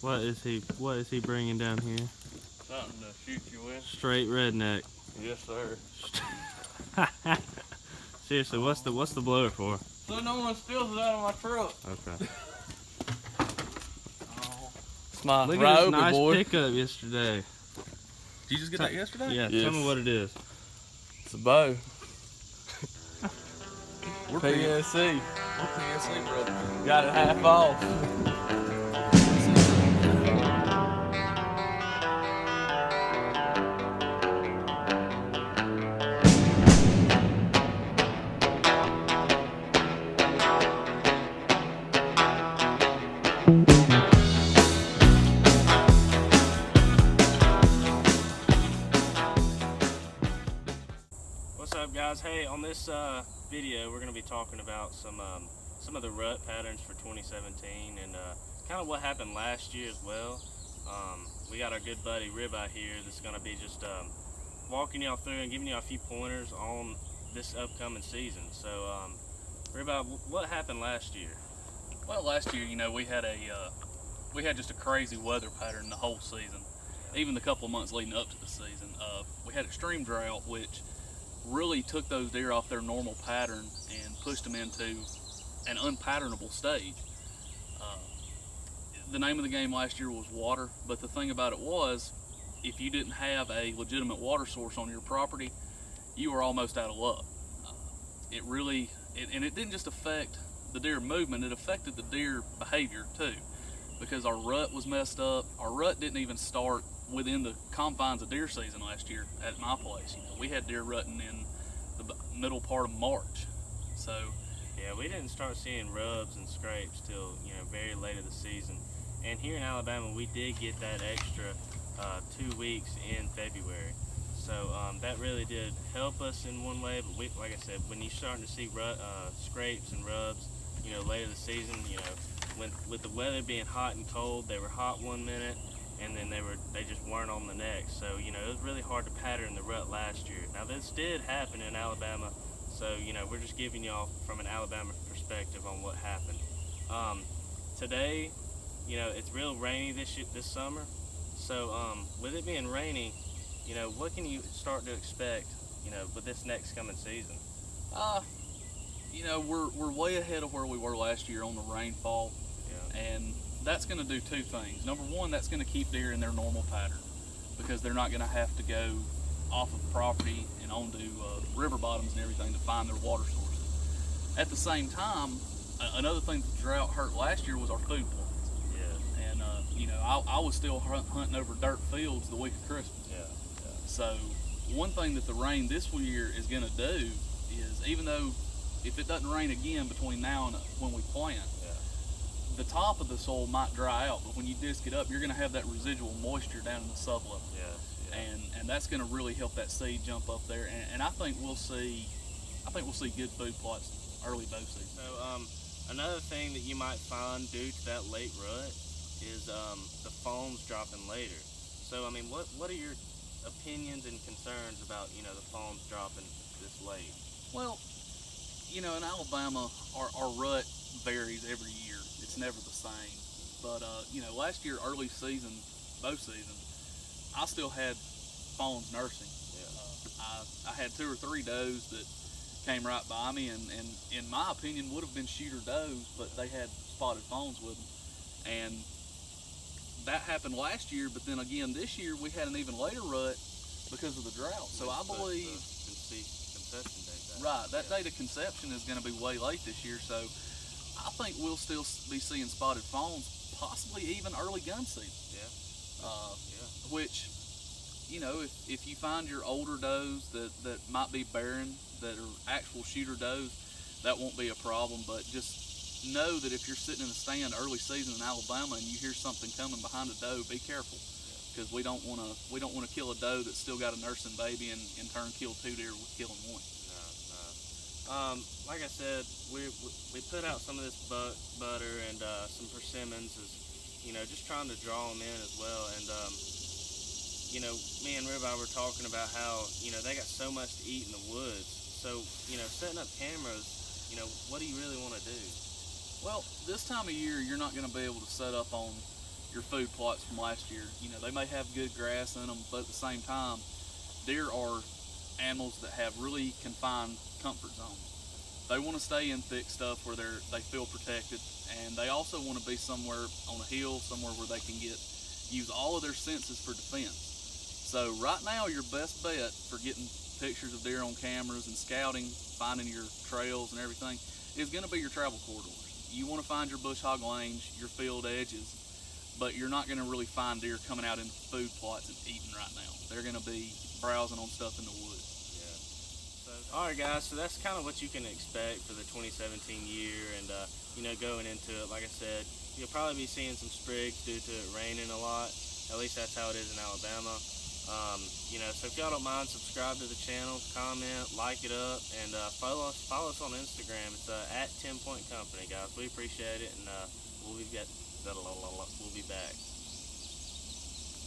What is he bringing down here? Something to shoot you with. Straight redneck. Yes, sir. Seriously, what's the blower for? So no one steals it out of my truck. Okay. It's my Look at this Ryobi nice boy. pickup yesterday. Did you just get that yesterday? Yeah, Yes. tell me what it is. It's a bow. We're PSC. We're PSC, brother. Got it half off. What's up, guys? Hey, on this video, we're going to be talking about some of the rut patterns for 2017 and kind of what happened last year as well. We got our good buddy Ribeye here that's going to be just walking y'all through and giving y'all a few pointers on this upcoming season. So, Ribeye, what happened last year? Well, last year, we had just a crazy weather pattern the whole season. Even the couple of months leading up to the season, we had extreme drought, which really took those deer off their normal pattern and pushed them into an unpatternable stage. The name of the game last year was water, but the thing about it was, if you didn't have a legitimate water source on your property, you were almost out of luck. And it didn't just affect the deer movement, it affected the deer behavior too, because our rut was messed up. Our rut didn't even start within the confines of deer season last year at my place. We had deer rutting in the middle part of March. So yeah, we didn't start seeing rubs and scrapes till very late of the season. And here in Alabama, we did get that extra 2 weeks in February. So that really did help us in one way. But like I said, when you're starting to see scrapes and rubs, later the season, with the weather being hot and cold, they were hot one minute, and then they just weren't on the next. So it was really hard to pattern the rut last year. Now this did happen in Alabama, so we're just giving y'all from an Alabama perspective on what happened. Today, it's real rainy this summer. So with it being rainy, what can you start to expect, with this next coming season? we're way ahead of where we were last year on the rainfall. Yeah. And that's going to do two things. Number one, that's going to keep deer in their normal pattern because they're not going to have to go off of property and onto river bottoms and everything to find their water sources. At the same time, another thing that the drought hurt last year was our food plots. Yeah. And I was still hunting over dirt fields the week of Christmas. Yeah. So one thing that the rain this year is going to do is, even though if it doesn't rain again between now and when we plant, the top of the soil might dry out, but when you disc it up, you're going to have that residual moisture down in the sublevel. Yeah. And that's going to really help that seed jump up there. And I think we'll see good food plots early bow season. So another thing that you might find due to that late rut is the foams dropping later. So what are your opinions and concerns about the foams dropping this late? Well, in Alabama, our rut varies every year. It's never the same. But last year, early season, bow season, I still had fawns nursing. Yeah. I had 2 or 3 does that came right by me, and in my opinion would have been shooter does, but they had spotted fawns with them. And that happened last year, but then again this year we had an even later rut because of the drought. So I believe conception date. Right, that date of conception is going to be way late this year, so I think we'll still be seeing spotted fawns, possibly even early gun season. Yeah. Which, if you find your older does that might be barren, that are actual shooter does, that won't be a problem. But just know that if you're sitting in a stand early season in Alabama and you hear something coming behind a doe, be careful, because we don't want to kill a doe that's still got a nursing baby and in turn kill 2 deer with killing 1. Like I said, we put out some of this butter and some persimmons, just trying to draw them in as well. And me and Ribeye were talking about how they got so much to eat in the woods. So setting up cameras, what do you really want to do? Well, this time of year you're not going to be able to set up on your food plots from last year. You know, they may have good grass in them, but at the same time, deer are animals that have really confined comfort zones. They want to stay in thick stuff where they feel protected, and they also want to be somewhere on a hill, somewhere where they can use all of their senses for defense. So right now, your best bet for getting pictures of deer on cameras and scouting, finding your trails and everything, is going to be your travel corridors. You want to find your bush hog lanes, your field edges, but you're not going to really find deer coming out in food plots and eating right now. They're going to be browsing on stuff in the woods. All right, guys, so that's kind of what you can expect for the 2017 year, and you know, going into it, like I said, you'll probably be seeing some sprigs due to it raining a lot. At least that's how it is in Alabama. You know, so if y'all don't mind, subscribe to the channel, comment, like it up, and follow us on Instagram. It's at 10 Point Company, guys. We appreciate it, and we'll be back.